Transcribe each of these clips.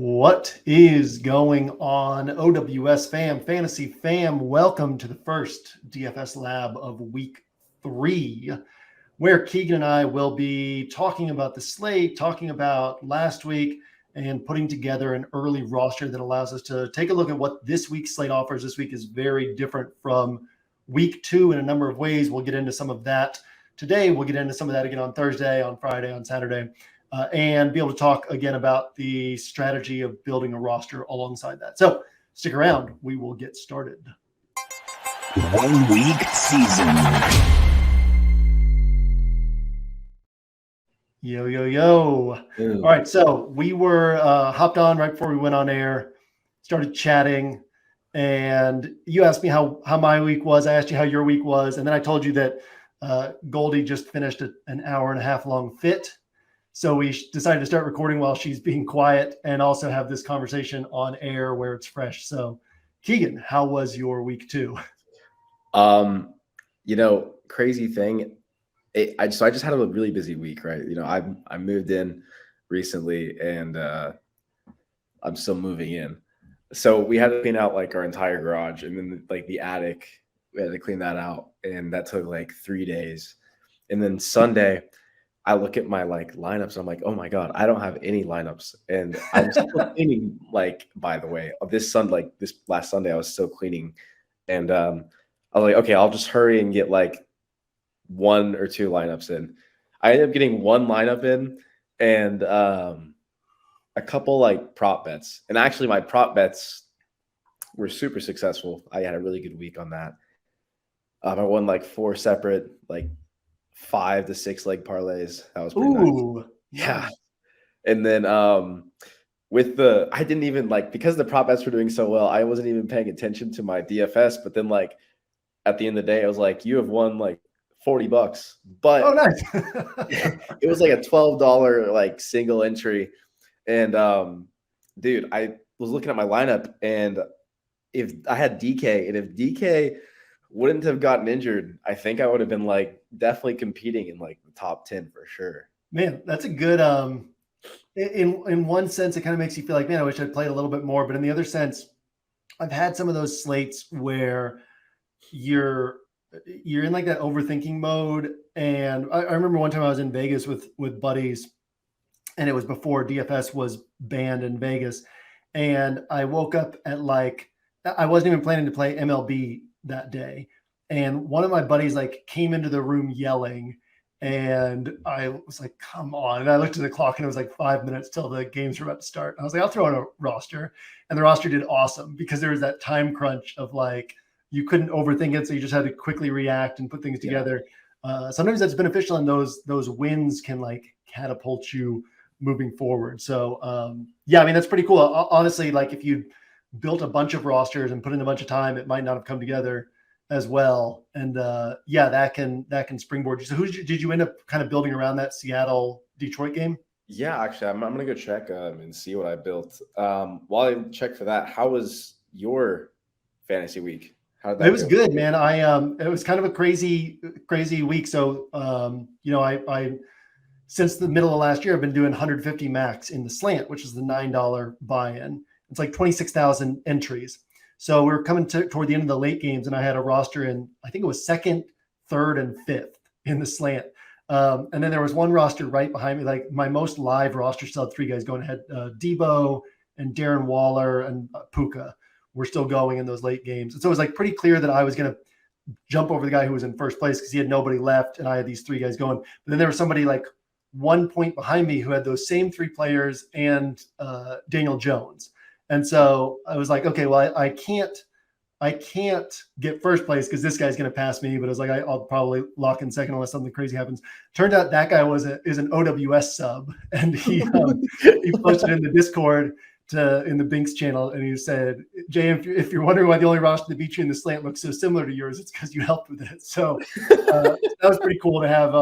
What is going on, OWS Fam, Fantasy Fam? Welcome to the first DFS Lab of Week 3, where Keegan and I will be talking about the slate, talking about last week, and putting together an early roster that allows us to take a look at what this week's slate offers. This week is very different from Week 2 in a number of ways. We'll get into some of that today. We'll get into some of that again on Thursday, on Friday, on Saturday. And be able to talk again about the strategy of building a roster alongside that. So stick around. We will get started. 1 week season. Yo. All right. So we were hopped on right before we went on air, started chatting, and you asked me how my week was. I asked you how your week was. And then I told you that Goldie just finished an hour and a half long fit. So we decided to start recording while she's being quiet and also have this conversation on air where it's fresh. So Keegan, how was your week 2? Crazy thing. I just had a really busy week, right? I moved in recently and I'm still moving in. So we had to clean out like our entire garage and then like the attic, we had to clean that out. And that took like 3 days. And then Sunday, I look at my like lineups. I'm like, oh my God, I don't have any lineups. And I'm still cleaning, by the way, this last Sunday, I was still cleaning. And I was like, okay, I'll just hurry and get like 1 or 2 lineups in. I ended up getting 1 lineup in and a couple like prop bets. And actually my prop bets were super successful. I had a really good week on that. I won like 4 separate, 5 to 6 leg parlays. That was pretty nice. Yeah. And then I didn't even because the prop bets were doing so well, I wasn't even paying attention to my DFS. But then at the end of the day, I was like, you have won $40. But oh, nice. It was like a $12 single entry. And dude, I was looking at my lineup and if I had DK and if DK wouldn't have gotten injured, I think I would have been definitely competing in the top 10 for sure. Man, that's a good in one sense it kind of makes you feel like, man, I wish I'd played a little bit more. But in the other sense, I've had some of those slates where you're in that overthinking mode. And I remember one time I was in Vegas with buddies, and it was before DFS was banned in Vegas. And I woke up at I wasn't even planning to play MLB that day. And one of my buddies came into the room yelling, and I was like, come on. And I looked at the clock and it was 5 minutes till the games were about to start. I was like, I'll throw in a roster. And the roster did awesome because there was that time crunch of you couldn't overthink it. So you just had to quickly react and put things together. Sometimes that's beneficial, and those wins can catapult you moving forward. So that's pretty cool. Honestly, if you built a bunch of rosters and put in a bunch of time, it might not have come together as well. And that can springboard you. So did you end up kind of building around that Seattle Detroit game? Yeah, actually, I'm gonna go check and see what I built. While I check for that, how was your fantasy week? How did that It was good, man. It was kind of a crazy week. So I since the middle of last year, I've been doing 150 max in the slant, which is the $9 buy-in. It's 26,000 entries. So we're coming toward the end of the late games, and I had a roster in, I think it was 2nd, 3rd, and 5th in the slant. And then there was one roster right behind me. My most live roster still had 3 guys going ahead. Debo and Darren Waller and Puka were still going in those late games. And so it was pretty clear that I was going to jump over the guy who was in first place because he had nobody left, and I had these 3 guys going. But then there was somebody 1 point behind me who had those same 3 players and Daniel Jones. And so I was like, okay, well, I can't get first place because this guy's going to pass me. But I was like, I'll probably lock in second unless something crazy happens. Turned out that guy is an OWS sub, and he posted in the Discord in the Binks channel, and he said, Jay, if you're wondering why the only roster that beat you in the slant looks so similar to yours, it's because you helped with it. So that was pretty cool to have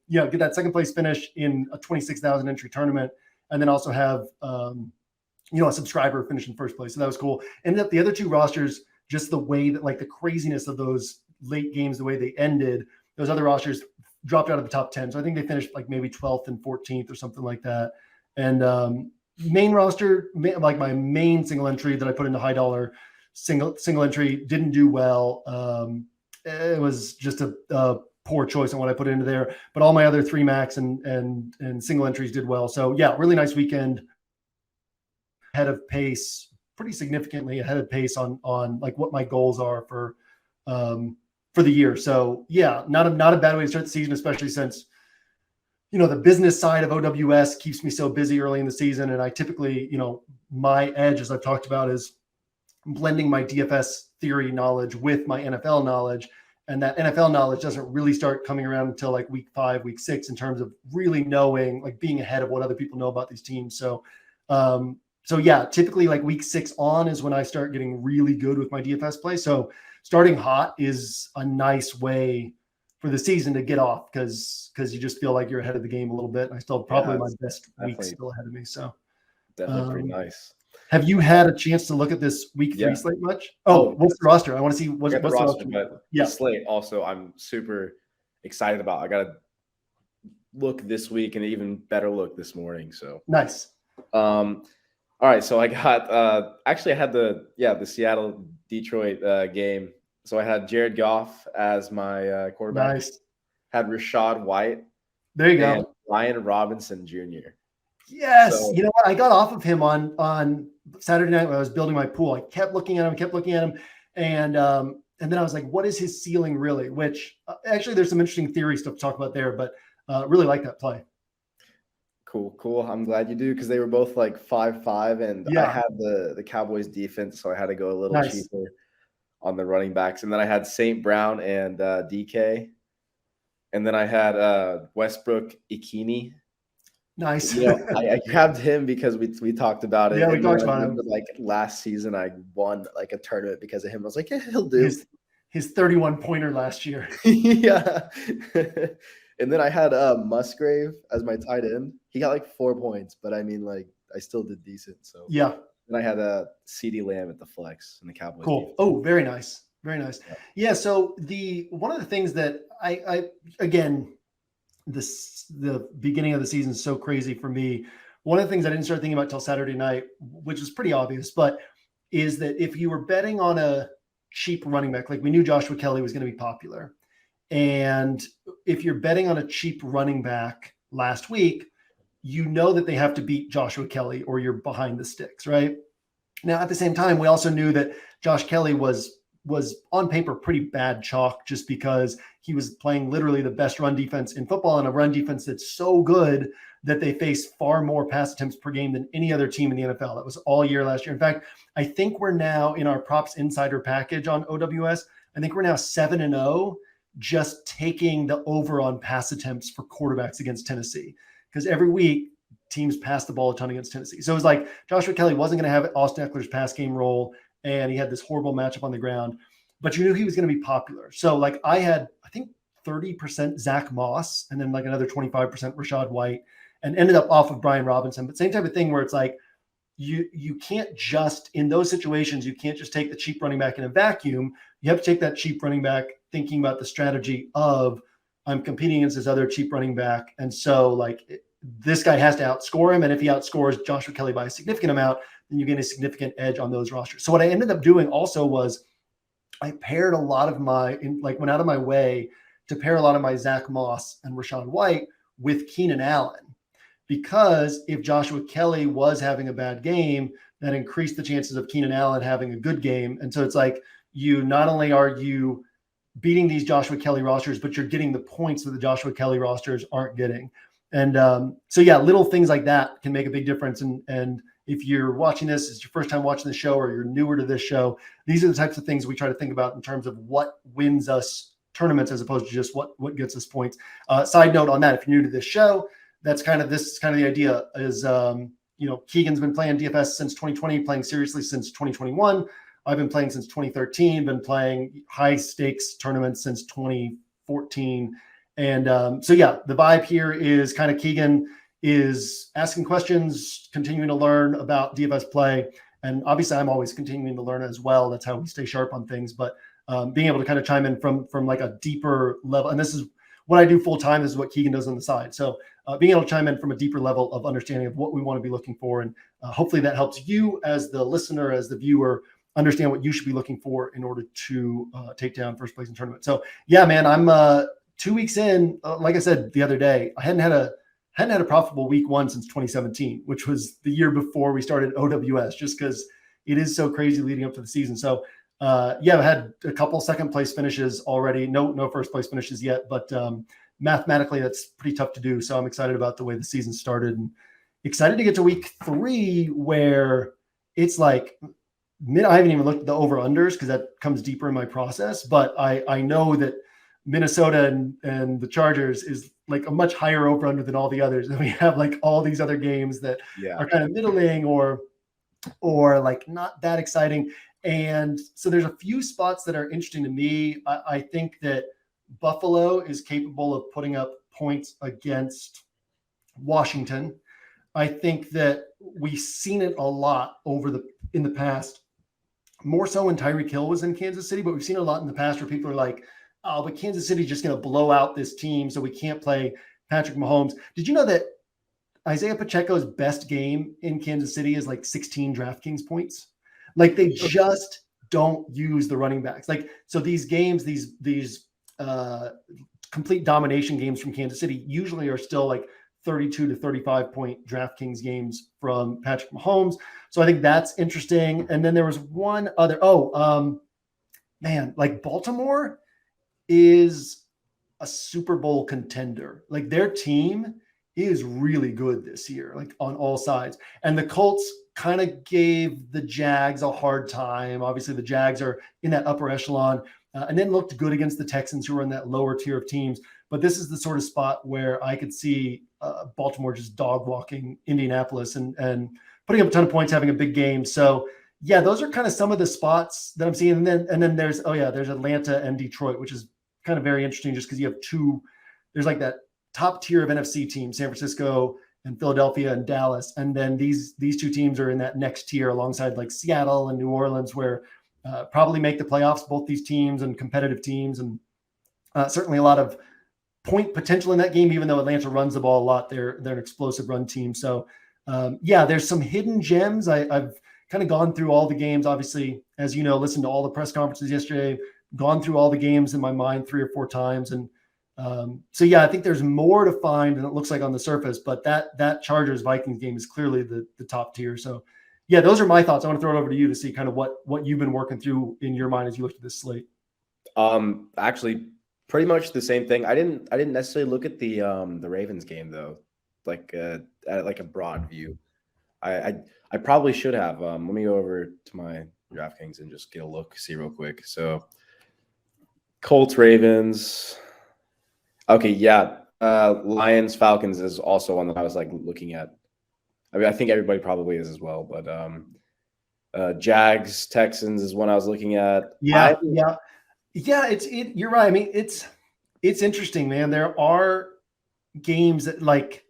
get that second place finish in a 26,000 entry tournament, and then also have a subscriber finish in first place. So that was cool. Ended up the other 2 rosters, just the way that the craziness of those late games, the way they ended, those other rosters dropped out of the top 10. So I think they finished maybe 12th and 14th or something like that. And main roster, like my main single entry that I put into high dollar single entry didn't do well. It was just a poor choice on what I put into there, but all my other 3 max and single entries did well. So yeah, really nice weekend. Ahead of pace, pretty significantly ahead of pace on like what my goals are for the year. So yeah, not a bad way to start the season, especially since the business side of OWS keeps me so busy early in the season. And I typically, my edge, as I've talked about, is blending my DFS theory knowledge with my NFL knowledge. And that NFL knowledge doesn't really start coming around until like week 5, week 6, in terms of really knowing, like being ahead of what other people know about these teams. So yeah, typically like week 6 on is when I start getting really good with my DFS play. So starting hot is a nice way for the season to get off, because you just feel like you're ahead of the game a little bit. And I still have probably my best week still ahead of me. So definitely pretty nice. Have you had a chance to look at this week 3 slate much? What's the roster? I want to see what's the roster. But the slate also I'm super excited about. I got to look this week and even better look this morning. So nice. All right. So I got actually I had the Seattle Detroit game. So I had Jared Goff as my quarterback. Nice. Had Rashad White. There you go. And Ryan Robinson Jr. Yes. So, you know what? I got off of him on Saturday night when I was building my pool. I kept looking at him. And then I was like, what is his ceiling really? Which actually there's some interesting theory stuff to talk about there, but really like that play. Cool. I'm glad you do, because they were both like 5-5, and I had the Cowboys defense, so I had to go a little cheaper on the running backs. And then I had St. Brown and DK. And then I had Westbrook Ikini. Nice. I grabbed him because we talked about it. Yeah, we talked about him. Like last season, I won like a tournament because of him. I was like, yeah, he'll do. His 31-pointer last year. Yeah. And then I had Musgrave as my tight end. He got like 4 points, but I mean, like, I still did decent. So yeah. And I had a CeeDee Lamb at the flex in the Cowboys. Cool. Defense. Oh, very nice. Very nice. Yeah. So one of the things that I again, the beginning of the season is so crazy for me. One of the things I didn't start thinking about till Saturday night, which is pretty obvious, but is that if you were betting on a cheap running back, like we knew Joshua Kelly was going to be popular. And if you're betting on a cheap running back last week, you know that they have to beat Joshua Kelly or you're behind the sticks, right? Now, at the same time, we also knew that Josh Kelly was on paper pretty bad chalk, just because he was playing literally the best run defense in football, and a run defense that's so good that they face far more pass attempts per game than any other team in the NFL. That was all year last year. In fact, I think we're now in our props insider package on OWS. I think we're now 7-0, just taking the over on pass attempts for quarterbacks against Tennessee, because every week teams pass the ball a ton against Tennessee. So it was like Joshua Kelly wasn't going to have Austin Eckler's pass game role, and he had this horrible matchup on the ground, but you knew he was going to be popular. So like I had, I think 30% Zach Moss, and then like another 25% Rashad White, and ended up off of Brian Robinson. But same type of thing where it's like, you can't just, in those situations, you can't just take the cheap running back in a vacuum. You have to take that cheap running back thinking about the strategy of, I'm competing against this other cheap running back. And so like this guy has to outscore him. And if he outscores Joshua Kelly by a significant amount, then you get a significant edge on those rosters. So what I ended up doing also was I paired a lot of went out of my way to pair a lot of my Zach Moss and Rashad White with Keenan Allen. Because if Joshua Kelly was having a bad game, that increased the chances of Keenan Allen having a good game. And so it's like, you not only are you beating these Joshua Kelly rosters, but you're getting the points that the Joshua Kelly rosters aren't getting. And so yeah, little things like that can make a big difference. And if you're watching this, it's your first time watching the show, or you're newer to this show, these are the types of things we try to think about in terms of what wins us tournaments as opposed to just what gets us points. Side note on that, if you're new to this show, this is kind of the idea is, Keegan's been playing DFS since 2020, playing seriously since 2021. I've been playing since 2013, been playing high stakes tournaments since 2014. And so, yeah, the vibe here is kind of Keegan is asking questions, continuing to learn about DFS play. And obviously I'm always continuing to learn as well. That's how we stay sharp on things, but being able to kind of chime in from like a deeper level. And this is what I do full time. This is what Keegan does on the side. So being able to chime in from a deeper level of understanding of what we want to be looking for. And hopefully that helps you as the listener, as the viewer, understand what you should be looking for in order to take down first place in tournament. So yeah, man, I'm 2 weeks in. Like I said the other day, I hadn't had a profitable week one since 2017, which was the year before we started OWS, just because it is so crazy leading up to the season. So yeah, I had a couple second place finishes already. No first place finishes yet, but mathematically that's pretty tough to do. So I'm excited about the way the season started and excited to get to week 3 where it's like I haven't even looked at the over unders because that comes deeper in my process, but I know that Minnesota and the Chargers is like a much higher over under than all the others. And we have like all these other games that are kind of middling or like not that exciting. And so there's a few spots that are interesting to me. I think that Buffalo is capable of putting up points against Washington. I think that we've seen it a lot in the past, more so when Tyreek Hill was in Kansas City, but we've seen it a lot in the past where people are like, oh, but Kansas City's just going to blow out this team, so we can't play Patrick Mahomes. Did you know that Isaiah Pacheco's best game in Kansas City is like 16 DraftKings points? Like they just don't use the running backs. Like, so these games, these complete domination games from Kansas City usually are still like 32 to 35 point DraftKings games from Patrick Mahomes. So I think that's interesting. And then there was one other, man, like Baltimore is a Super Bowl contender. Like their team is really good this year, like on all sides. And the Colts kind of gave the Jags a hard time. Obviously the Jags are in that upper echelon and then looked good against the Texans, who are in that lower tier of teams. But this is the sort of spot where I could see Baltimore just dog walking Indianapolis and putting up a ton of points, having a big game. So yeah, those are kind of some of the spots that I'm seeing. And then there's Atlanta and Detroit, which is kind of very interesting just because you have there's like that top tier of NFC teams, San Francisco and Philadelphia and Dallas. And then these two teams are in that next tier alongside like Seattle and New Orleans, where probably make the playoffs, both these teams and competitive teams. And certainly a lot of point potential in that game, even though Atlanta runs the ball a lot. They're an explosive run team. So yeah, there's some hidden gems. I've kind of gone through all the games, obviously, as you know, listened to all the press conferences yesterday, gone through all the games in my mind 3 or 4 times. And so, yeah, I think there's more to find than it looks like on the surface, but that Chargers Vikings game is clearly the top tier. So yeah, those are my thoughts. I want to throw it over to you to see kind of what you've been working through in your mind as you looked at this slate. Actually pretty much the same thing. I didn't necessarily look at the Ravens game though, like at like a broad view. I probably should have. Let me go over to my DraftKings and just get a look, see real quick. So Colts, Ravens. Okay, yeah. Lions, Falcons is also one that I was like looking at. I mean, I think everybody probably is as well, but Jags, Texans is one I was looking at. Yeah. You're right. I mean, it's interesting, man. There are games that like,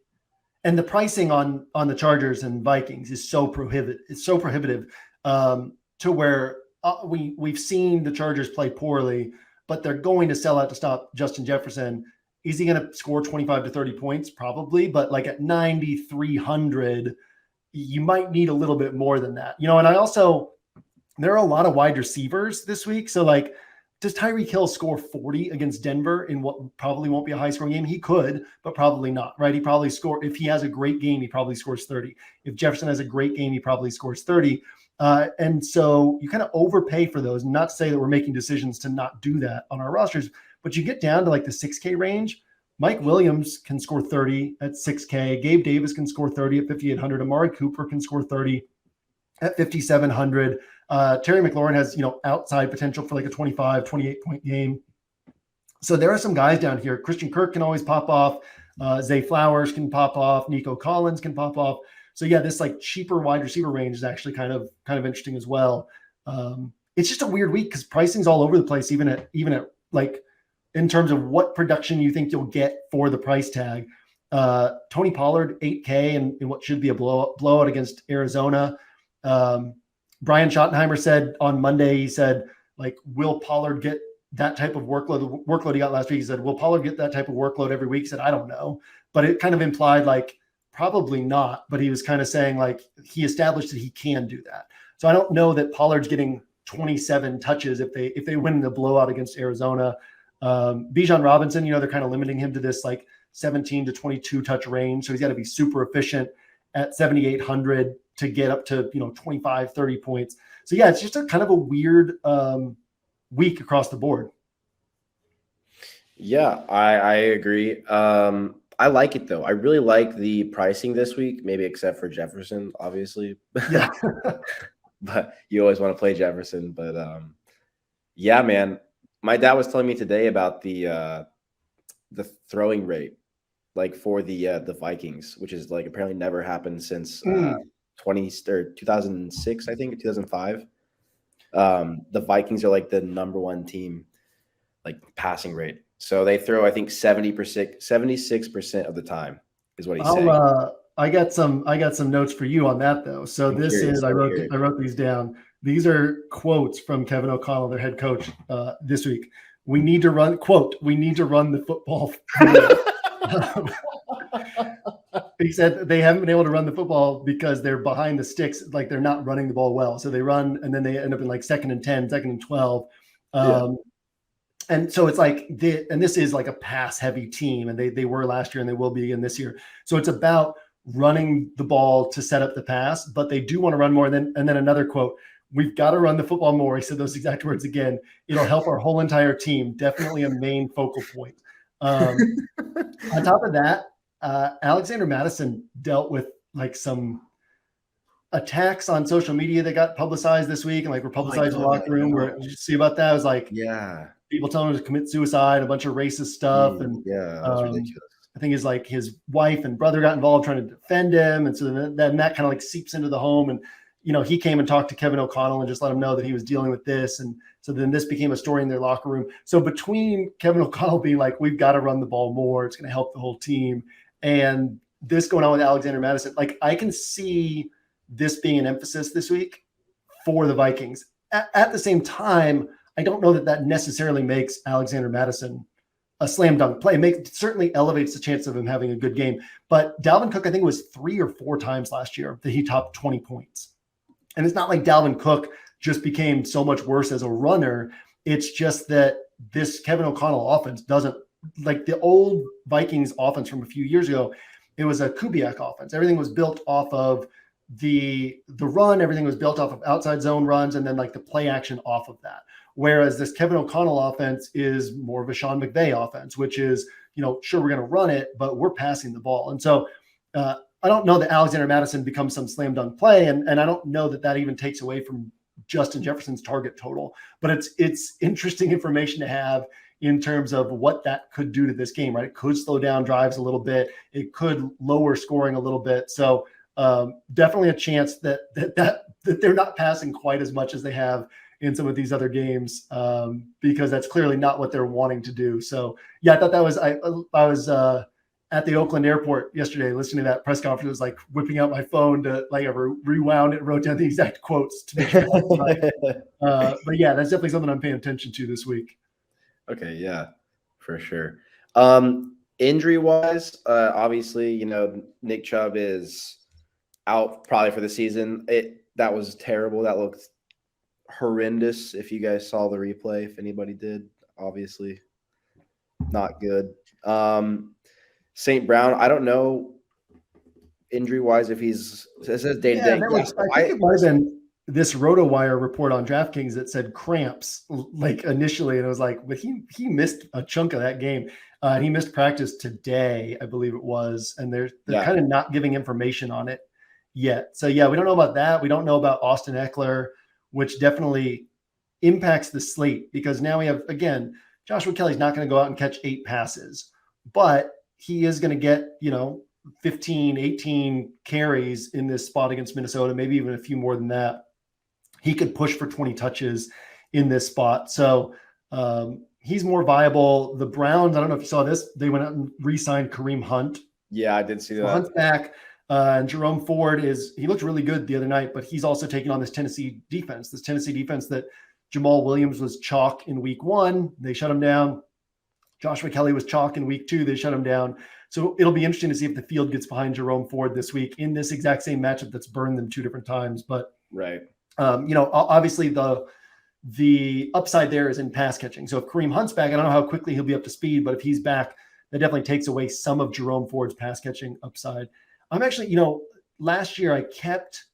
and the pricing on the Chargers and Vikings is so prohibitive. It's so prohibitive to where we've seen the Chargers play poorly, but they're going to sell out to stop Justin Jefferson. Is he going to score 25 to 30 points? Probably, but like at 9,300, you might need a little bit more than that, you know. And there are a lot of wide receivers this week, so like, does Tyreek Hill score 40 against Denver in what probably won't be a high-scoring game? He could, but probably not, right? He probably if he has a great game, he probably scores 30. If Jefferson has a great game, he probably scores 30. And so you kind of overpay for those. Not to say that we're making decisions to not do that on our rosters, but you get down to like the 6K range. Mike Williams can score 30 at 6K. Gabe Davis can score 30 at 5,800. Amari Cooper can score 30 at 5,700. Terry McLaurin has, outside potential for like a 25, 28 point game. So there are some guys down here. Christian Kirk can always pop off. Zay Flowers can pop off. Nico Collins can pop off. So yeah, this like cheaper wide receiver range is actually kind of interesting as well. It's just a weird week because pricing's all over the place, even at like in terms of what production you think you'll get for the price tag. Tony Pollard, 8K in what should be a blowout against Arizona. Brian Schottenheimer said on Monday, he said, like, will Pollard get that type of workload, the workload he got last week. He said, will Pollard get that type of workload every week? He said, I don't know. But it kind of implied like probably not. But he was kind of saying like he established that he can do that. So I don't know that Pollard's getting 27 touches if they win the blowout against Arizona. Bijan Robinson, they're kind of limiting him to this like 17 to 22 touch range. So he's got to be super efficient at 7,800 to get up to, 25, 30 points. So yeah, it's just a kind of a weird week across the board. Yeah, I agree. I like it though. I really like the pricing this week, maybe except for Jefferson, obviously. Yeah. But you always want to play Jefferson. But yeah, man. My dad was telling me today about the throwing rate, like for the Vikings, which is like apparently never happened since 2006, I think, 2005. The Vikings are like the number one team, like passing rate. So they throw, I think 76% of the time is what he's saying. I got some notes for you on that though. So I wrote these down. These are quotes from Kevin O'Connell, their head coach, this week. We need to run the football. He said they haven't been able to run the football because they're behind the sticks, like they're not running the ball well. So they run and then they end up in like 2nd and 10, 2nd and 12. And so it's like this is like a pass heavy team, and they were last year and they will be again this year. So it's about running the ball to set up the pass, but they do want to run more. And then another quote, we've got to run the football more. He said those exact words again. It'll help our whole entire team. Definitely a main focal point. On top of that, Alexander Mattison dealt with like some attacks on social media that got publicized this week and like were publicized in the locker room. Did you see about that? It was like, people telling him to commit suicide, a bunch of racist stuff. And that's ridiculous. I think his wife and brother got involved trying to defend him. And so then that kind of like seeps into the home. And, he came and talked to Kevin O'Connell and just let him know that he was dealing with this. And so then this became a story in their locker room. So between Kevin O'Connell being like, we've got to run the ball more, it's going to help the whole team, and this going on with Alexander Mattison, like I can see this being an emphasis this week for the Vikings. At the same time, I don't know that necessarily makes Alexander Mattison a slam dunk play. Certainly elevates the chance of him having a good game. But Dalvin Cook, I think it was 3 or 4 times last year that he topped 20 points. And it's not like Dalvin Cook just became so much worse as a runner. It's just that this Kevin O'Connell offense doesn't, like the old Vikings offense from a few years ago, it was a Kubiak offense. Everything was built off of the run. Everything was built off of outside zone runs and then like the play action off of that. Whereas this Kevin O'Connell offense is more of a Sean McVay offense, which is, sure, we're going to run it, but we're passing the ball. And so I don't know that Alexander Mattison becomes some slam dunk play. And I don't know that even takes away from Justin Jefferson's target total, but it's interesting information to have in terms of what that could do to this game, right? It could slow down drives a little bit. It could lower scoring a little bit. So definitely a chance that they're not passing quite as much as they have in some of these other games, because that's clearly not what they're wanting to do. So yeah, I thought that was, I was at the Oakland airport yesterday, listening to that press conference. It was like whipping out my phone to like I rewound it, wrote down the exact quotes to make sure. But yeah, that's definitely something I'm paying attention to this week. Okay. Yeah, for sure. Injury wise, obviously, Nick Chubb is out probably for the season. That was terrible. That looked horrendous. If you guys saw the replay, if anybody did, obviously not good. St. Brown, I don't know injury wise if he's, it says day to day. I think it might have been this RotoWire report on DraftKings that said cramps like initially, and it was like, but he missed a chunk of that game. And he missed practice today, I believe it was, and they're kind of not giving information on it yet. So yeah, we don't know about that. We don't know about Austin Eckler, which definitely impacts the slate, because now we have, again, Joshua Kelly's not going to go out and catch 8 passes, but he is going to get, 15, 18 carries in this spot against Minnesota, maybe even a few more than that. He could push for 20 touches in this spot. So he's more viable. The Browns, I don't know if you saw this, they went out and re-signed Kareem Hunt. Yeah, I did see that. So Hunt's back. And Jerome Ford he looked really good the other night, but he's also taking on this Tennessee defense that Jamal Williams was chalk in week 1. They shut him down. Joshua Kelly was chalk in week 2. They shut him down. So it'll be interesting to see if the field gets behind Jerome Ford this week in this exact same matchup that's burned them 2 different times. But, Right. Obviously the upside there is in pass catching. So if Kareem Hunt's back, I don't know how quickly he'll be up to speed, but if he's back, that definitely takes away some of Jerome Ford's pass catching upside. I'm actually, last year I kept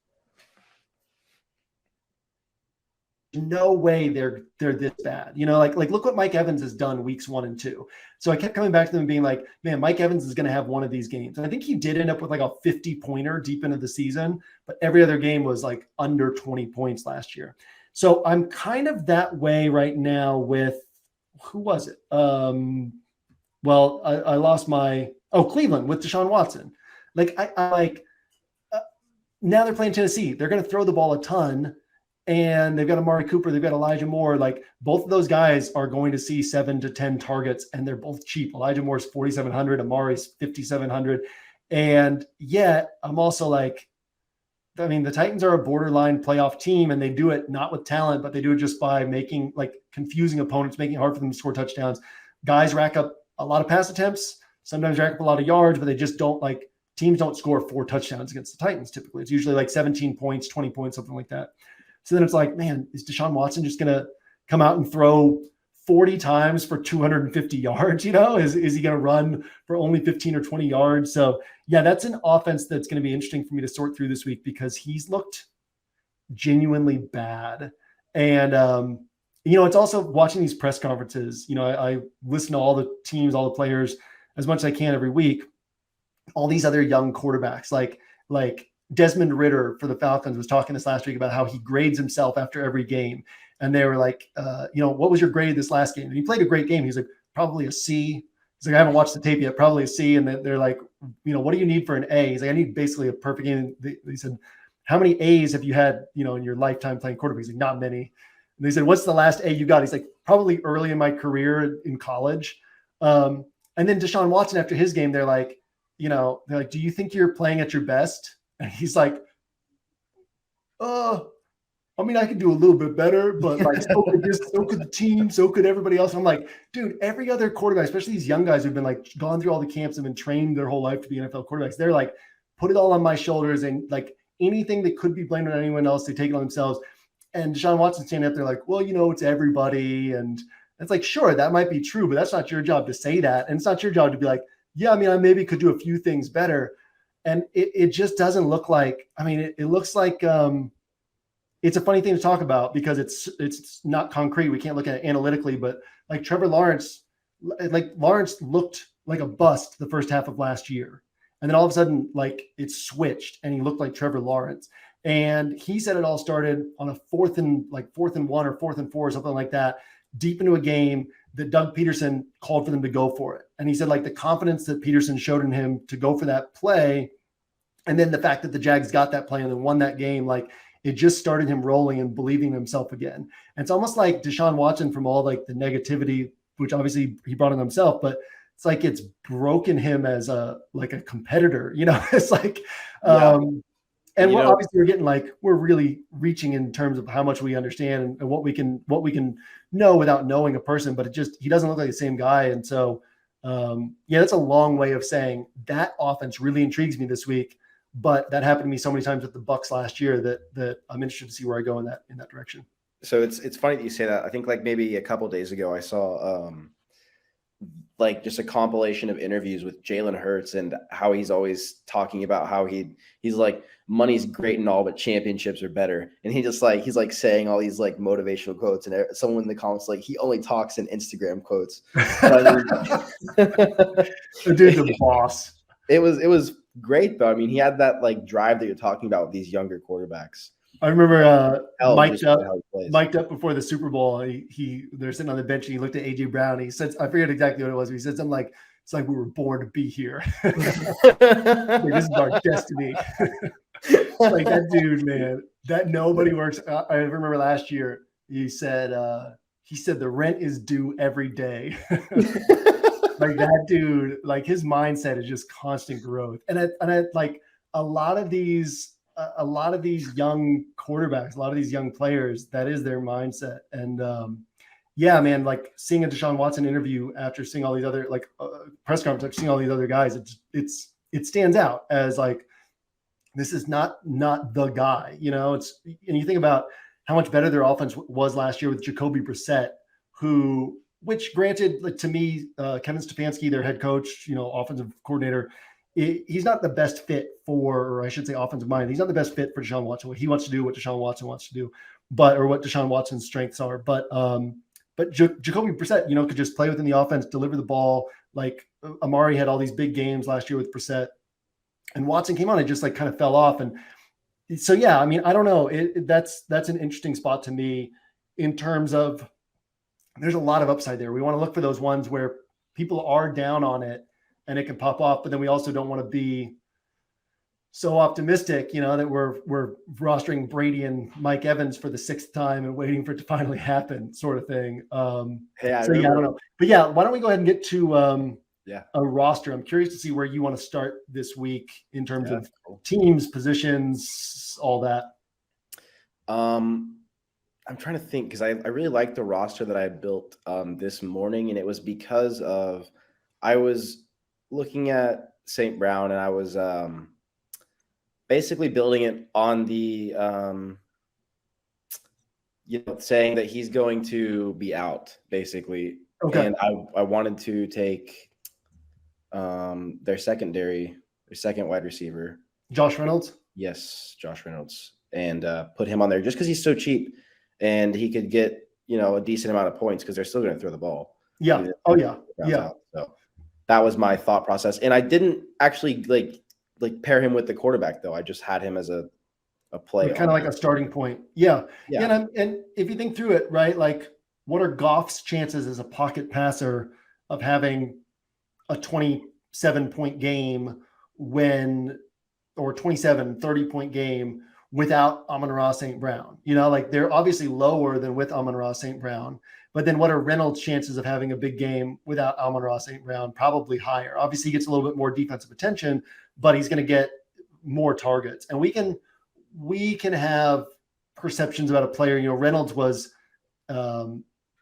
no way they're this bad. Like look what Mike Evans has done weeks 1 and 2. So I kept coming back to them and being like, man, Mike Evans is going to have one of these games. And I think he did end up with like a 50-pointer deep into the season, but every other game was like under 20 points last year. So I'm kind of that way right now with, who was it? I lost Cleveland with Deshaun Watson. Like now they're playing Tennessee. They're going to throw the ball a ton. And they've got Amari Cooper, they've got Elijah Moore. Like both of those guys are going to see 7 to 10 targets, and they're both cheap. Elijah Moore's 4,700, Amari's 5,700. And yet I'm also like, the Titans are a borderline playoff team, and they do it not with talent, but they do it just by making confusing opponents, making it hard for them to score touchdowns. Guys rack up a lot of pass attempts, sometimes rack up a lot of yards, but they just don't teams don't score 4 touchdowns against the Titans. Typically it's usually 17 points, 20 points, something like that. So then it's like, man, is Deshaun Watson just going to come out and throw 40 times for 250 yards? Is he going to run for only 15 or 20 yards? So yeah, that's an offense that's going to be interesting for me to sort through this week because he's looked genuinely bad. And, it's also watching these press conferences. I listen to all the teams, all the players as much as I can every week. All these other young quarterbacks, like Desmond Ridder for the Falcons was talking this last week about how he grades himself after every game. And they were like, what was your grade this last game? And he played a great game. He's like, probably a C. He's like, I haven't watched the tape yet, probably a C. And they're like, what do you need for an A? He's like, I need basically a perfect game. He said, how many A's have you had, in your lifetime playing quarterback? He's like, not many. And they said, what's the last A you got? He's like, probably early in my career in college. And then Deshaun Watson, after his game, they're like, do you think you're playing at your best? And he's like, I could do a little bit better, but so could the team, so could everybody else. And I'm like, dude, every other quarterback, especially these young guys who've been gone through all the camps and been trained their whole life to be NFL quarterbacks, they're like, put it all on my shoulders, and anything that could be blamed on anyone else, they take it on themselves. And Deshaun Watson standing up there like, well, it's everybody. And it's like, sure, that might be true, but that's not your job to say that. And it's not your job to be like, yeah, I maybe could do a few things better. And it just doesn't look like, it looks like it's a funny thing to talk about because it's not concrete. We can't look at it analytically, but Trevor Lawrence, Lawrence looked like a bust the first half of last year. And then all of a sudden, it switched and he looked like Trevor Lawrence. And he said it all started on a 4th and 1 or 4th and 4 or something like that, deep into a game that Doug Peterson called for them to go for it. And he said the confidence that Peterson showed in him to go for that play, and then the fact that the Jags got that play and then won that game, it just started him rolling and believing in himself again. And it's almost like Deshaun Watson, from all the negativity, which obviously he brought on himself, but it's it's broken him as a competitor, it's and we're obviously we're really reaching in terms of how much we understand and what we can know without knowing a person, but he doesn't look like the same guy. And so, that's a long way of saying that offense really intrigues me this week, but that happened to me so many times with the Bucs last year that I'm interested to see where I go in that direction. So it's funny that you say that. I think maybe a couple of days ago I saw just a compilation of interviews with Jalen Hurts and how he's always talking about how he's like, money's great and all, but championships are better. And he's saying all these motivational quotes, and someone in the comments he only talks in Instagram quotes. The dude's a boss. It was great though. He had that drive that you're talking about with these younger quarterbacks. I remember mic'd up before the Super Bowl. They're sitting on the bench and he looked at AJ Brown. And he said, I forget exactly what it was. But he said something like, it's like we were born to be here. This is our destiny. That dude, man, that nobody works. I remember last year he said the rent is due every day. That dude, his mindset is just constant growth. And I a lot of these a lot of these young quarterbacks, a lot of these young players, that is their mindset. And yeah, man, like seeing a Deshaun Watson interview after seeing all these other like press conference, like seeing all these other guys, it stands out as like, this is not the guy, you know. It's, and you think about how much better their offense was last year with Jacoby Brissett, which granted, like to me, Kevin Stefanski, their head coach, you know, offensive coordinator, he's not the best fit for, or I should say offensive mind. He's not the best fit for Deshaun Watson. What he wants to do, what Deshaun Watson wants to do, or what Deshaun Watson's strengths are. But Jacoby Brissett, you know, could just play within the offense, deliver the ball. Like Amari had all these big games last year with Brissett. And Watson came on and just like kind of fell off. And so, yeah, I mean, I don't know. That's an interesting spot to me in terms of there's a lot of upside there. We want to look for those ones where people are down on it and it can pop off. But then we also don't want to be so optimistic, you know, that we're rostering Brady and Mike Evans for the 6th time and waiting for it to finally happen, sort of thing. Hey, I don't know. But yeah, why don't we go ahead and get to a roster? I'm curious to see where you want to start this week in terms of teams, positions, all that. I'm trying to think because I really like the roster that I built this morning, and it was because of I was looking at St. Brown and I was basically building it on the saying that he's going to be out basically. Okay. And I wanted to take their second wide receiver, Josh Reynolds. Yes, Josh Reynolds, and put him on there just because he's so cheap and he could get, you know, a decent amount of points because they're still going to throw the ball. Yeah. Oh yeah. Yeah. Out. So that was my thought process, and I didn't actually like pair him with the quarterback though. I just had him as a play, kind of like a starting point. Yeah. Yeah. And if you think through it, right, like what are Goff's chances as a pocket passer of having a 27-point game or 27, 30-point game without Amon-Ra St. Brown? You know, like they're obviously lower than with Amon-Ra St. Brown, but then what are Reynolds' chances of having a big game without Amon-Ra St. Brown? Probably higher. Obviously he gets a little bit more defensive attention, but he's going to get more targets. And we can have perceptions about a player. You know, Reynolds was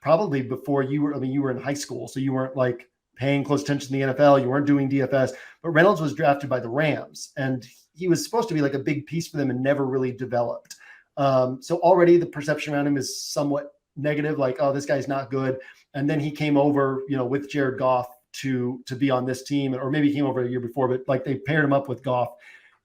probably before you were in high school, so you weren't like paying close attention to the NFL. You weren't doing DFS, but Reynolds was drafted by the Rams, and he was supposed to be like a big piece for them and never really developed. So already the perception around him is somewhat negative, like, oh, this guy's not good. And then he came over, you know, with Jared Goff to be on this team, or maybe he came over a year before, but like they paired him up with Goff,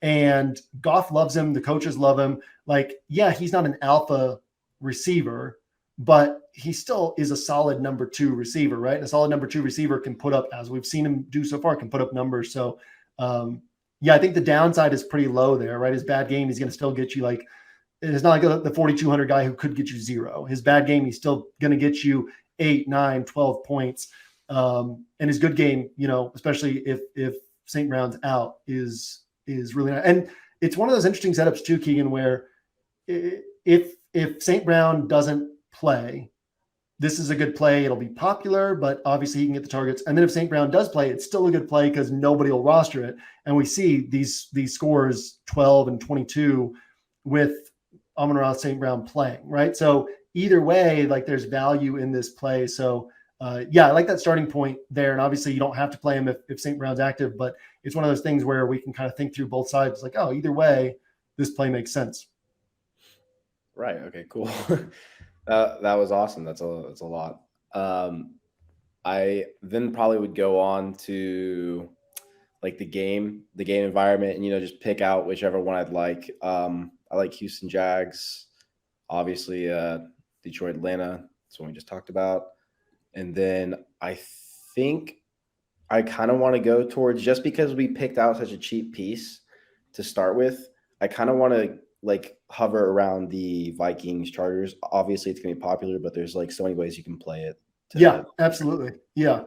and Goff loves him. The coaches love him. Like, yeah, he's not an alpha receiver, but he still is a solid number 2 receiver, right? And a solid number 2 receiver can put up, as we've seen him do so far, can put up numbers. So, yeah, I think the downside is pretty low there, right? His bad game, he's going to still get you like, it's not like the 4,200 guy who could get you 0. His bad game, he's still going to get you 8, 9, 12 points. And his good game, you know, especially if St. Brown's out, is really nice. And it's one of those interesting setups too, Keegan, where if St. Brown doesn't play, this is a good play. It'll be popular, but obviously he can get the targets. And then if St. Brown does play, it's still a good play because nobody will roster it. And we see these scores 12 and 22 with Amon-Ra St. Brown playing, right? So either way, like there's value in this play. So yeah, I like that starting point there. And obviously you don't have to play him if St. Brown's active, but it's one of those things where we can kind of think through both sides. It's like, oh, either way, this play makes sense. Right. Okay, cool. That was awesome. That's a lot. I then probably would go on to like the game environment and, you know, just pick out whichever one I'd like. I like Houston Jags, obviously Detroit, Atlanta. That's what we just talked about. And then I think I kind of want to go towards, just because we picked out such a cheap piece to start with, I kind of want to like hover around the Vikings Chargers. Obviously it's going to be popular, but there's like so many ways you can play it. Yeah, absolutely. Yeah.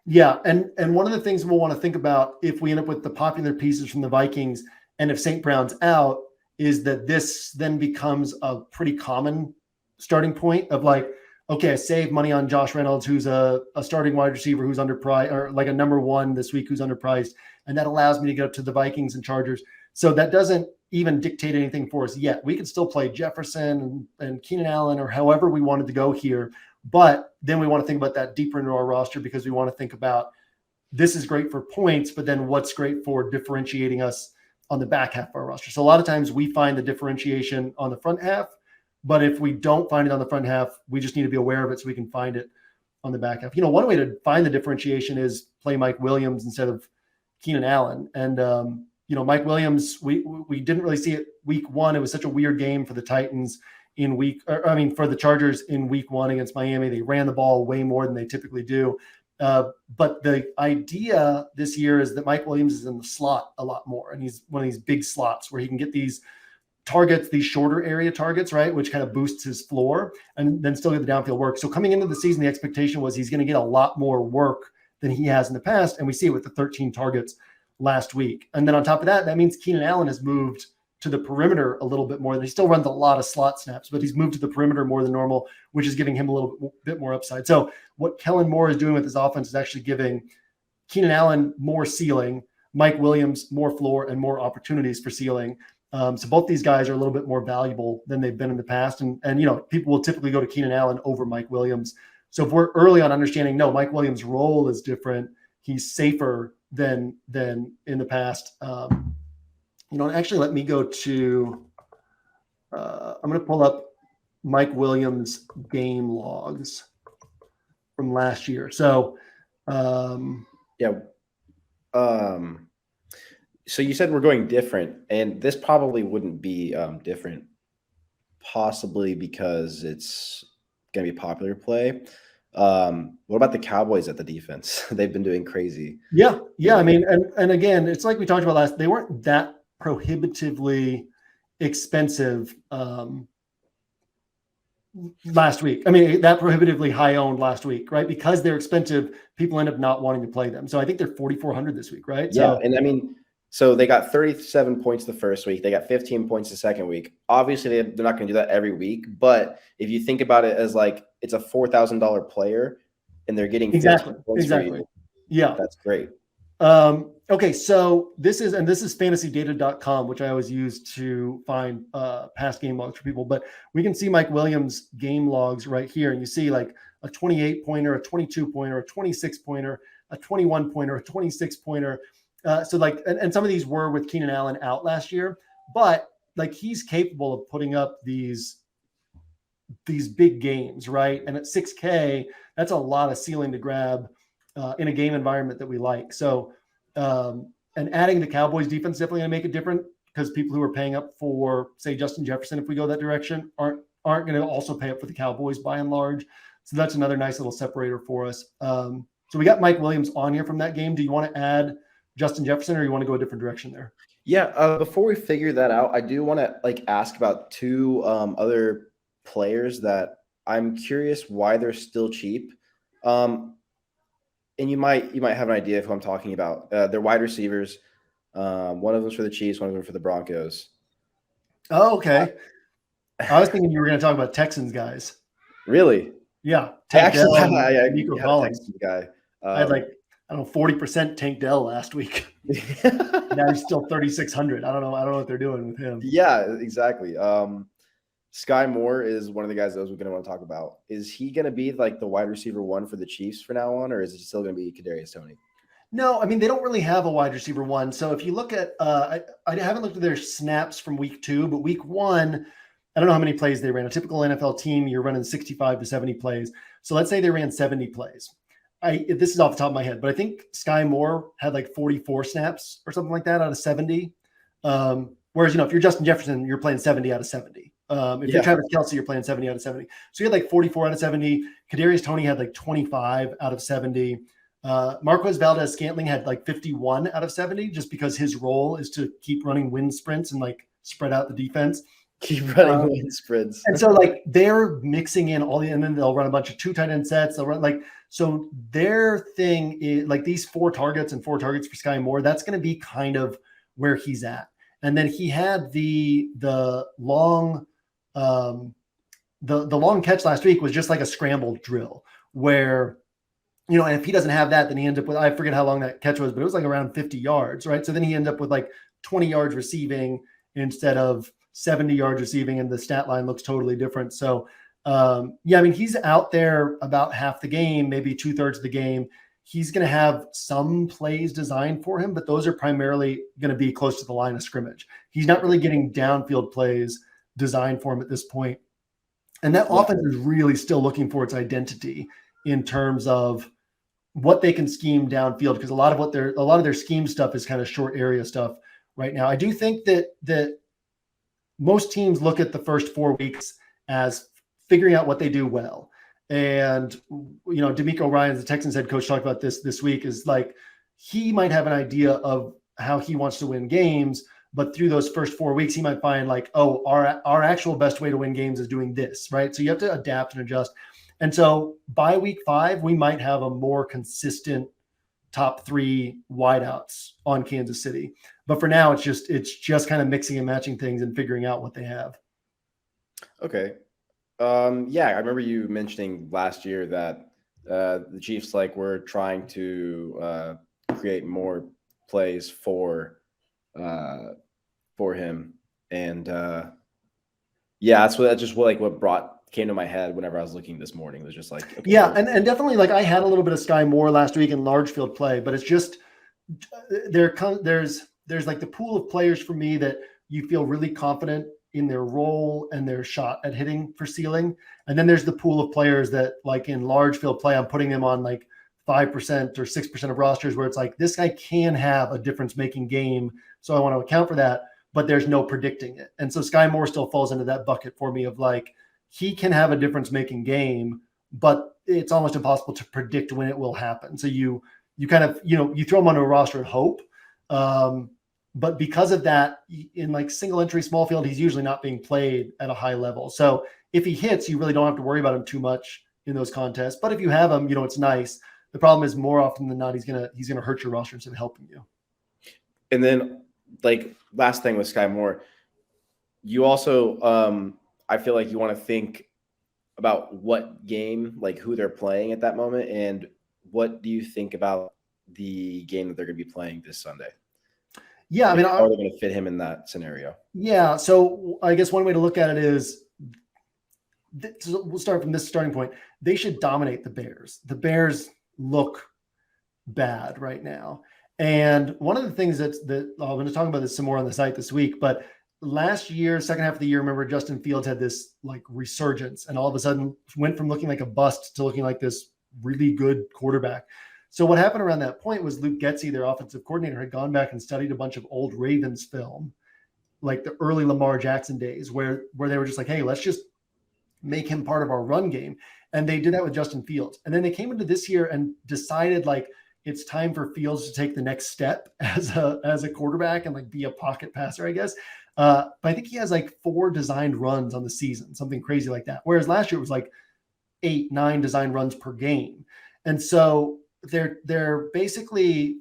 Yeah. And one of the things we'll want to think about if we end up with the popular pieces from the Vikings, and if St. Brown's out, is that this then becomes a pretty common starting point of like, okay, I saved money on Josh Reynolds, who's a starting wide receiver who's underpriced, or like a number 1 this week who's underpriced. And that allows me to get up to the Vikings and Chargers. So that doesn't even dictate anything for us yet. We could still play Jefferson and Keenan Allen or however we wanted to go here. But then we want to think about that deeper into our roster because we want to think about this is great for points, but then what's great for differentiating us on the back half of our roster. So a lot of times we find the differentiation on the front half, but if we don't find it on the front half, we just need to be aware of it so we can find it on the back half. One way to find the differentiation is play Mike Williams instead of Keenan Allen. And, Mike Williams, we didn't really see it week one. It was such a weird game for the Titans for the Chargers in week one against Miami. They ran the ball way more than they typically do. But the idea this year is that Mike Williams is in the slot a lot more. And he's one of these big slots where he can get these targets, these shorter area targets, right, which kind of boosts his floor and then still get the downfield work. So coming into the season, the expectation was he's going to get a lot more work than he has in the past. And we see it with the 13 targets last week. And then on top of that, that means Keenan Allen has moved to the perimeter a little bit more. He still runs a lot of slot snaps, but he's moved to the perimeter more than normal, which is giving him a little bit more upside. So what Kellen Moore is doing with his offense is actually giving Keenan Allen more ceiling, Mike Williams more floor, and more opportunities for ceiling. So both these guys are a little bit more valuable than they've been in the past. And people will typically go to Keenan Allen over Mike Williams. So if we're early on understanding, no, Mike Williams' role is different, he's safer than in the past. Actually, let me go to, I'm going to pull up Mike Williams' game logs from last year. So, So you said we're going different, and this probably wouldn't be different, possibly because it's going to be popular play. What about the Cowboys at the defense? They've been doing crazy. Yeah. I mean, and again, it's like we talked about last. They weren't that prohibitively expensive last week. I mean, that prohibitively high owned last week, right? Because they're expensive, people end up not wanting to play them. So I think they're 4,400 this week, right? Yeah, and I mean, so they got 37 points the first week. They got 15 points the second week. Obviously, they're not going to do that every week. But if you think about it as like it's a $4,000 player, and they're getting 15 points for you, yeah, that's great. Okay, so this is fantasydata.com, which I always use to find past game logs for people. But we can see Mike Williams' game logs right here, and you see like a 28-pointer, a 22-pointer, a 26-pointer, a 21-pointer, a 26-pointer. So like, and some of these were with Keenan Allen out last year, but like he's capable of putting up these big games, right? And at 6K, that's a lot of ceiling to grab in a game environment that we like. So, and adding the Cowboys defense definitely going to make it different because people who are paying up for, say, Justin Jefferson, if we go that direction, aren't going to also pay up for the Cowboys by and large. So that's another nice little separator for us. So we got Mike Williams on here from that game. Do you want to add Justin Jefferson, or you want to go a different direction there? Yeah. Before we figure that out, I do want to ask about two other players that I'm curious why they're still cheap. And you might have an idea of who I'm talking about. They're wide receivers. One of them's for the Chiefs, one of them for the Broncos. Oh, okay. I was thinking you were going to talk about Texans guys. Really? Yeah. I had a Texans guy. I had 40% Tank Dell last week. Now he's still 3,600. I don't know what they're doing with him. Yeah, exactly. Sky Moore is one of the guys that I was going to want to talk about. Is he going to be like the wide receiver one for the Chiefs from now on, or is it still going to be Kadarius Toney? No, I mean, they don't really have a wide receiver one. So if you look at, I haven't looked at their snaps from week 2, but week 1, I don't know how many plays they ran. A typical NFL team, you're running 65 to 70 plays. So let's say they ran 70 plays. This is off the top of my head, but I think Sky Moore had like 44 snaps or something like that out of 70. Whereas, if you're Justin Jefferson, you're playing 70 out of 70. If you're Travis Kelce, you're playing 70 out of 70. So you had like 44 out of 70. Kadarius Toney had like 25 out of 70. Marquez Valdez-Scantling had like 51 out of 70 just because his role is to keep running wind sprints and like spread out the defense. Keep running wind sprints. And so like they're mixing in and then they'll run a bunch of 2 tight end sets. They'll run so their thing is like these 4 targets for Sky Moore. That's going to be kind of where he's at. And then he had the long the long catch last week was just like a scrambled drill where, and if he doesn't have that, then he ends up with, I forget how long that catch was, but it was like around 50 yards, right? So then he ended up with like 20 yards receiving instead of 70 yards receiving, and the stat line looks totally different. So, yeah, I mean, he's out there about half the game, maybe 2/3 of the game. He's going to have some plays designed for him, but those are primarily going to be close to the line of scrimmage. He's not really getting downfield plays designed for him at this point. And that offense is really still looking for its identity in terms of what they can scheme downfield, because a lot of their scheme stuff is kind of short area stuff right now. I do think that most teams look at the first 4 weeks as figuring out what they do well. And, D'Amico Ryan, the Texans head coach, talked about this week, is like, he might have an idea of how he wants to win games, but through those first 4 weeks, he might find like, oh, our actual best way to win games is doing this, right? So you have to adapt and adjust. And so by week 5, we might have a more consistent top 3 wideouts on Kansas City. But for now, it's just kind of mixing and matching things and figuring out what they have. Okay. Yeah, I remember you mentioning last year that the Chiefs were trying to create more plays for him, and yeah, that's what came to my head whenever I was looking this morning. It was just like, okay, yeah, and definitely, like, I had a little bit of Sky Moore last week in large field play, but it's just there's like the pool of players for me that you feel really confident in their role and their shot at hitting for ceiling. And then there's the pool of players that, like, in large field play, I'm putting them on like 5% or 6% of rosters where it's like, this guy can have a difference making game. So I want to account for that, but there's no predicting it. And so Sky Moore still falls into that bucket for me of like, he can have a difference making game, but it's almost impossible to predict when it will happen. So you kind of, you throw him on a roster and hope. But because of that, in like single entry small field, he's usually not being played at a high level. So if he hits, you really don't have to worry about him too much in those contests. But if you have him, it's nice. The problem is, more often than not, he's gonna hurt your roster instead of helping you. And then, like, last thing with Sky Moore, you also I feel like you want to think about what game, like who they're playing at that moment, and what do you think about the game that they're going to be playing this Sunday? Yeah, I mean, how are they going to fit him in that scenario? Yeah, so I guess one way to look at it is, we'll start from this starting point. They should dominate the Bears. The Bears look bad right now. And one of the things that I'm going to talk about this some more on the site this week, but last year, second half of the year, remember, Justin Fields had this like resurgence and all of a sudden went from looking like a bust to looking like this really good quarterback. So what happened around that point was Luke Getsy, their offensive coordinator, had gone back and studied a bunch of old Ravens film, like the early Lamar Jackson days, where they were just like, hey, let's just make him part of our run game. And they did that with Justin Fields. And then they came into this year and decided like it's time for Fields to take the next step as a quarterback and like be a pocket passer, I guess. But I think he has like 4 designed runs on the season, something crazy like that. Whereas last year it was like 8, 9 designed runs per game. And so they're basically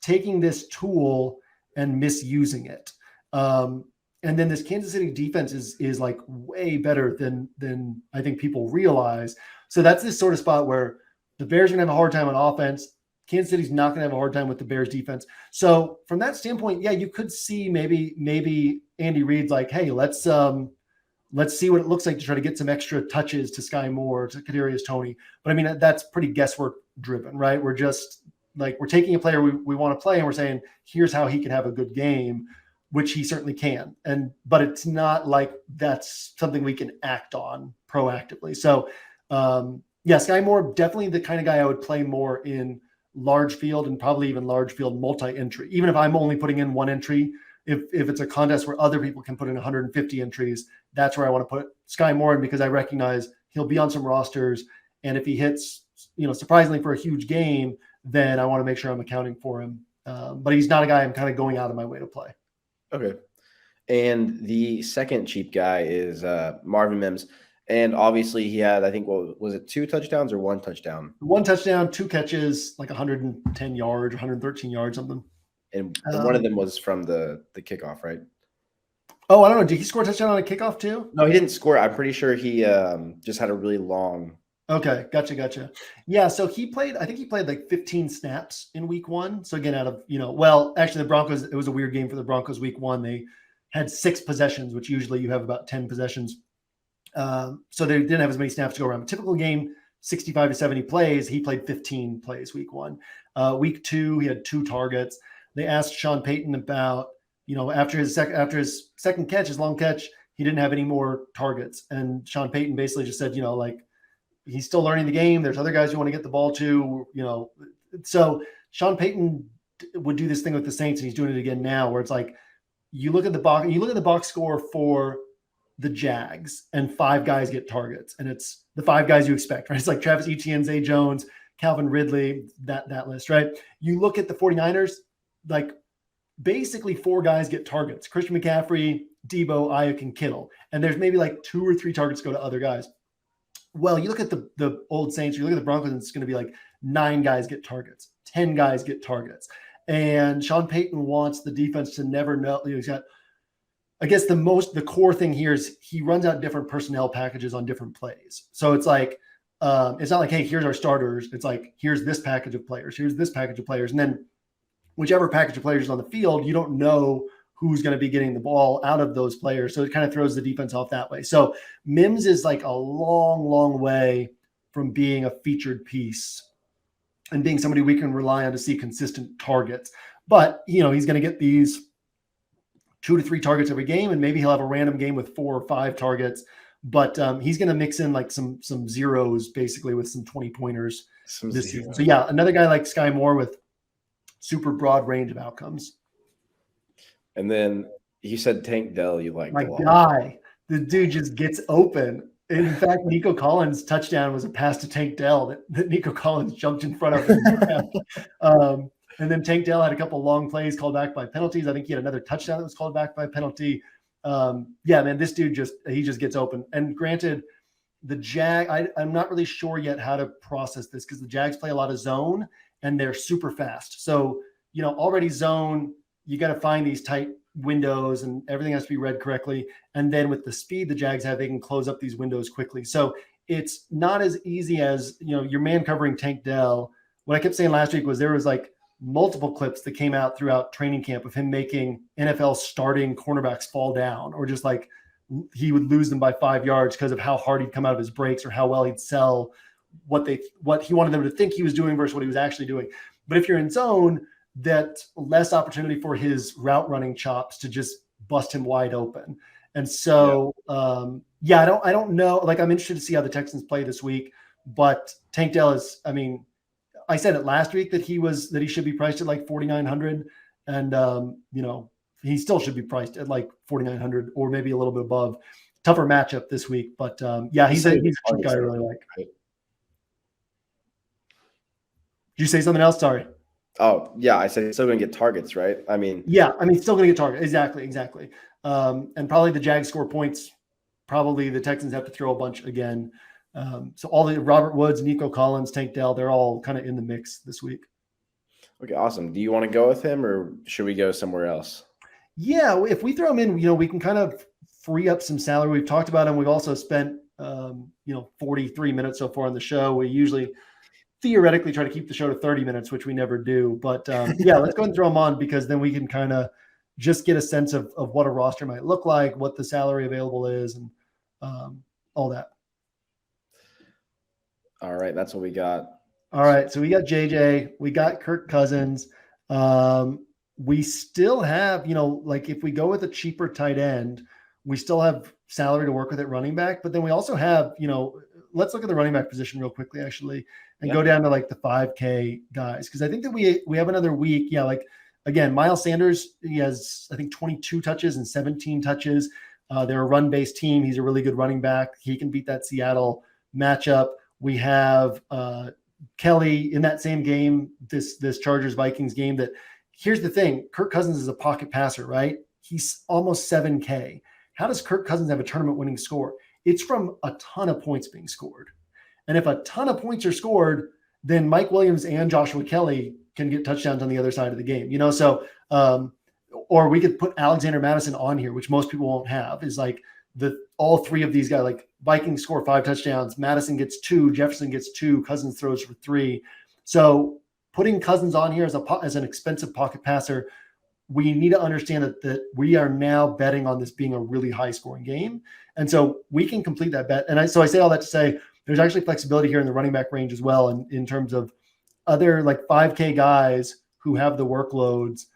taking this tool and misusing it. And then this Kansas City defense is like way better than I think people realize. So that's this sort of spot where the Bears are going to have a hard time on offense. Kansas City's not going to have a hard time with the Bears defense. So from that standpoint, yeah, you could see maybe Andy Reid's like, hey, let's see what it looks like to try to get some extra touches to Sky Moore, to Kadarius Toney. But I mean, that's pretty guesswork driven, right? We're just like, we're taking a player we want to play and we're saying, here's how he can have a good game, which he certainly can. But it's not like that's something we can act on proactively. So yeah, Sky Moore, definitely the kind of guy I would play more in large field and probably even large field multi-entry. Even if I'm only putting in 1 entry, if it's a contest where other people can put in 150 entries, that's where I want to put Sky Moore in, because I recognize he'll be on some rosters. And if he hits, surprisingly for a huge game, then I want to make sure I'm accounting for him. But he's not a guy I'm kind of going out of my way to play. Okay. And the second cheap guy is Marvin Mims. And obviously he had, I think, was it 2 touchdowns or 1 touchdown? 1 touchdown, 2 catches, like 110 yards, 113 yards, something. And one of them was from the kickoff, right? Oh, I don't know. Did he score a touchdown on a kickoff too? No, he didn't score. I'm pretty sure he just had a really long. Okay, gotcha. Yeah, so I think he played like 15 snaps in week 1. So again, out of, well, actually the Broncos, it was a weird game for the Broncos week 1. They had 6 possessions, which usually you have about 10 possessions. So they didn't have as many snaps to go around. A typical game, 65 to 70 plays. He played 15 plays week 1. Week 2, he had 2 targets. They asked Sean Payton about, after his second catch, his long catch, he didn't have any more targets. And Sean Payton basically just said, he's still learning the game. There's other guys you want to get the ball to, So Sean Payton would do this thing with the Saints, and he's doing it again now, where it's like you look at the box score for the Jags, and 5 guys get targets, and it's the 5 guys you expect, right? It's like Travis Etienne, Zay Jones, Calvin Ridley, that list, right? You look at the 49ers, like basically 4 guys get targets: Christian McCaffrey, Debo, Ayuk, and Kittle, and there's maybe like 2 or 3 targets go to other guys. Well, you look at the old Saints, you look at the Broncos, and it's going to be like 9 guys get targets, 10 guys get targets. And Sean Payton wants the defense to never know. He's got, I guess the core thing here is he runs out different personnel packages on different plays. So it's like, it's not like, hey, here's our starters. It's like, here's this package of players. Here's this package of players. And then whichever package of players is on the field, you don't know who's going to be getting the ball out of those players. So it kind of throws the defense off that way. So Mims is like a long, long way from being a featured piece and being somebody we can rely on to see consistent targets. But, he's going to get these 2 to 3 targets every game, and maybe he'll have a random game with 4 or 5 targets. But he's going to mix in like some zeros, basically, with some 20-pointers this season. So, yeah, another guy like Sky Moore with super broad range of outcomes. And then you said Tank Dell you like. My guy, the dude just gets open. In fact, Nico Collins' touchdown was a pass to Tank Dell that Nico Collins jumped in front of him. And then Tank Dell had a couple long plays called back by penalties. I think he had another touchdown that was called back by penalty. Yeah, man, this dude just gets open. And granted, the I'm not really sure yet how to process this because the Jags play a lot of zone and they're super fast. So, already zone, you got to find these tight windows and everything has to be read correctly. And then with the speed the Jags have, they can close up these windows quickly. So it's not as easy as, your man covering Tank Dell. What I kept saying last week was there was like multiple clips that came out throughout training camp of him making NFL starting cornerbacks fall down, or just like he would lose them by 5 yards because of how hard he'd come out of his breaks or how well he'd sell what he wanted them to think he was doing versus what he was actually doing. But if you're in zone, that's less opportunity for his route running chops to just bust him wide open. And so, I don't know. Like, I'm interested to see how the Texans play this week, but Tank Dell is, I said it last week that he should be priced at like 4,900, and he still should be priced at like 4,900 or maybe a little bit above. Tougher matchup this week, but he's a guy I really like. Right. Did you say something else? Sorry. Oh yeah, I said he's still going to get targets, right? Still going to get targets. Exactly. And probably the Jags score points. Probably the Texans have to throw a bunch again. So all the Robert Woods, Nico Collins, Tank Dell, they're all kind of in the mix this week. Okay, awesome. Do you want to go with him or should we go somewhere else? Yeah, if we throw him in, we can kind of free up some salary. We've talked about him. We've also spent, 43 minutes so far on the show. We usually theoretically try to keep the show to 30 minutes, which we never do. But let's go ahead and throw him on because then we can kind of just get a sense of what a roster might look like, what the salary available is, and all that. All right, that's what we got. All right, so we got JJ, we got Kirk Cousins. We still have, if we go with a cheaper tight end, we still have salary to work with at running back. But then we also have, let's look at the running back position real quickly, actually, and go down to like the 5K guys. Because I think that we have another week. Yeah, like, again, Miles Sanders, he has, I think, 22 touches and 17 touches. They're a run-based team. He's a really good running back. He can beat that Seattle matchup. We have Kelly in that same game, this Chargers-Vikings game. That here's the thing. Kirk Cousins is a pocket passer, right? He's almost 7K. How does Kirk Cousins have a tournament-winning score? It's from a ton of points being scored. And if a ton of points are scored, then Mike Williams and Joshua Kelly can get touchdowns on the other side of the game. So, or we could put Alexander Madison on here, which most people won't have, is like all three of these guys, like Vikings score 5 touchdowns, Madison gets 2, Jefferson gets 2, Cousins throws for 3. So putting Cousins on here as an expensive pocket passer we need to understand that we are now betting on this being a really high scoring game. And so we can complete that bet. And so I say all that to say there's actually flexibility here in the running back range as well. And in terms of other like 5K guys who have the workloads,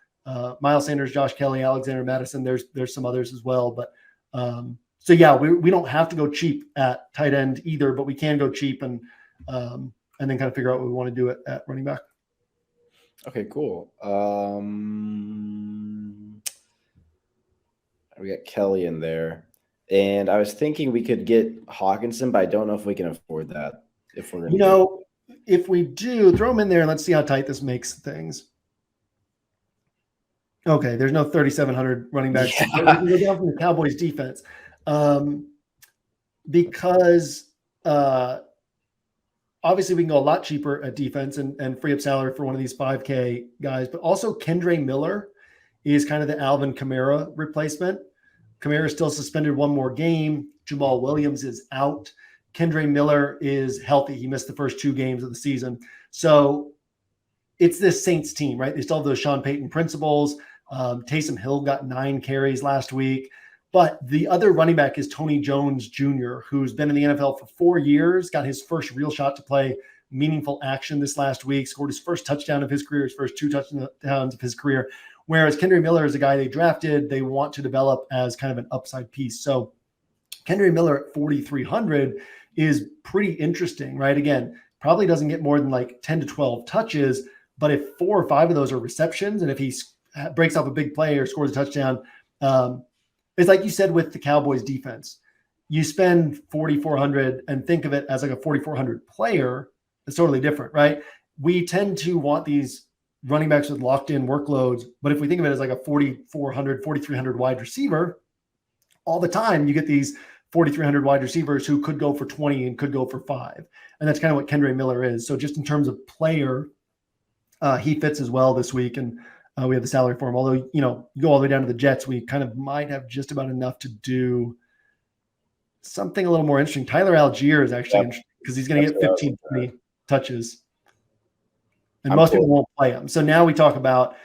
Miles Sanders, Josh Kelly, Alexander Madison, there's some others as well. But so yeah, we don't have to go cheap at tight end either, but we can go cheap and then kind of figure out what we want to do at running back. Okay, cool. We got Kelly in there. And I was thinking we could get Hawkinson, but I don't know if we can afford that. If we're gonna if we do, throw him in there and let's see how tight this makes things. Okay, there's no 3,700 running backs. Yeah. We go down from the Cowboys defense because obviously we can go a lot cheaper at defense and free up salary for one of these 5K guys, but also Kendre Miller is kind of the Alvin Kamara replacement. Kamara is still suspended one more game. Jamal Williams is out. Kendre Miller is healthy. He missed the first 2 games of the season. So it's this Saints team, right? They still have those Sean Payton principles. Taysom Hill got 9 carries last week. But the other running back is Tony Jones Jr., who's been in the NFL for 4 years, got his first real shot to play meaningful action this last week, scored his first touchdown of his career, his first 2 touchdowns of his career. Whereas Kendre Miller is a guy they drafted, they want to develop as kind of an upside piece. So Kendre Miller at 4,300 is pretty interesting, right? Again, probably doesn't get more than like 10 to 12 touches, but if 4 or 5 of those are receptions, and if he breaks off a big play or scores a touchdown, it's like you said with the Cowboys defense. You spend 4,400 and think of it as like a 4,400 player. It's totally different, right? We tend to want these running backs with locked in workloads. But if we think of it as like a 4,400, 4,300 wide receiver, all the time you get these 4,300 wide receivers who could go for 20 and could go for 5. And that's kind of what Kendre Miller is. So just in terms of player, he fits as well this week. And we have the salary for him. Although, you go all the way down to the Jets, we kind of might have just about enough to do something a little more interesting. Tyler Algier is actually interesting because he's going to get 15, 20 touches. And most people won't play him. So now we talk about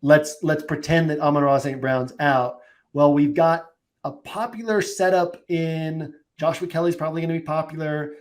let's pretend that Amon-Ra St. Brown's out. Well, we've got a popular setup in Joshua Kelly's probably going to be popular.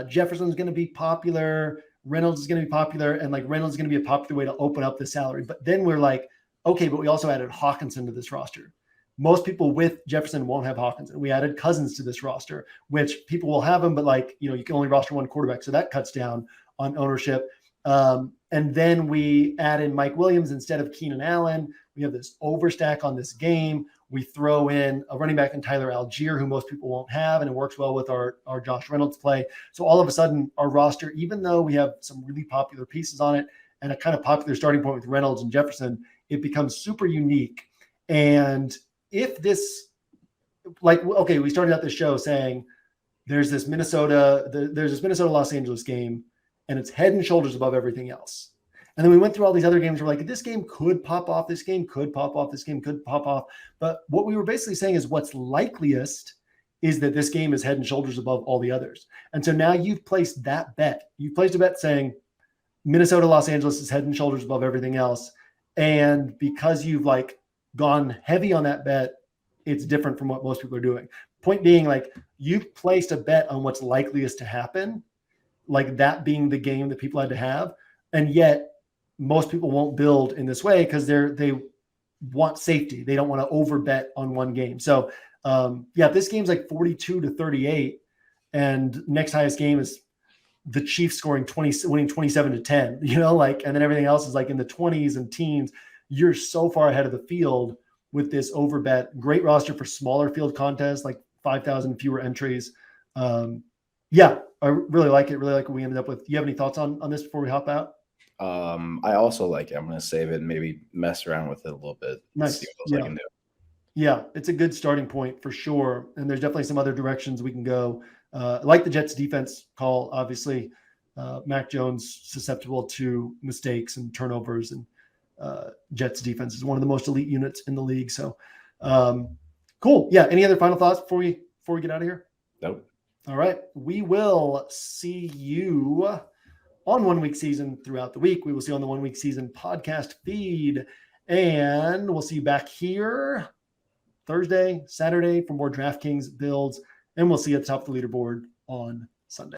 Jefferson's going to be popular. Reynolds is going to be popular. And like Reynolds is going to be a popular way to open up the salary. But then we're like, okay, but we also added Hawkinson to this roster. Most people with Jefferson won't have Hawkinson. We added Cousins to this roster, which people will have him, but like, you can only roster one quarterback. So that cuts down on ownership. And then we add in Mike Williams instead of Keenan Allen. We have this overstack on this game. We throw in a running back in Tyler Algier, who most people won't have, and it works well with our Josh Reynolds play. So all of a sudden, our roster, even though we have some really popular pieces on it and a kind of popular starting point with Reynolds and Jefferson, it becomes super unique. And if this, we started out the show saying there's this Minnesota Los Angeles game, and it's head and shoulders above everything else. And then we went through all these other games. We're like, this game could pop off. This game could pop off. This game could pop off. But what we were basically saying is what's likeliest is that this game is head and shoulders above all the others. And so now you've placed that bet. You've placed a bet saying Minnesota, Los Angeles is head and shoulders above everything else. And because you've gone heavy on that bet, it's different from what most people are doing. Point being, you've placed a bet on what's likeliest to happen, like that being the game that people had to have. And yet most people won't build in this way because they want safety. They don't want to over bet on one game. So this game's 42-38 and next highest game is the Chiefs scoring 20, winning 27-10, and then everything else is in the 20s and teens. You're so far ahead of the field with this over bet. Great roster for smaller field contests, 5,000 fewer entries. I really like it. Really like what we ended up with. Do you have any thoughts on this before we hop out? I also like it. I'm going to save it and maybe mess around with it a little bit. Nice. See what else I can do. Yeah, it's a good starting point for sure. And there's definitely some other directions we can go. Like the Jets defense call, obviously. Mac Jones susceptible to mistakes and turnovers, and Jets defense is one of the most elite units in the league. So cool. Yeah. Any other final thoughts before we get out of here? Nope. All right. We will see you on 1 week season throughout the week. We will see you on the 1 week season podcast feed. And we'll see you back here Thursday, Saturday for more DraftKings builds. And we'll see you at the top of the leaderboard on Sunday.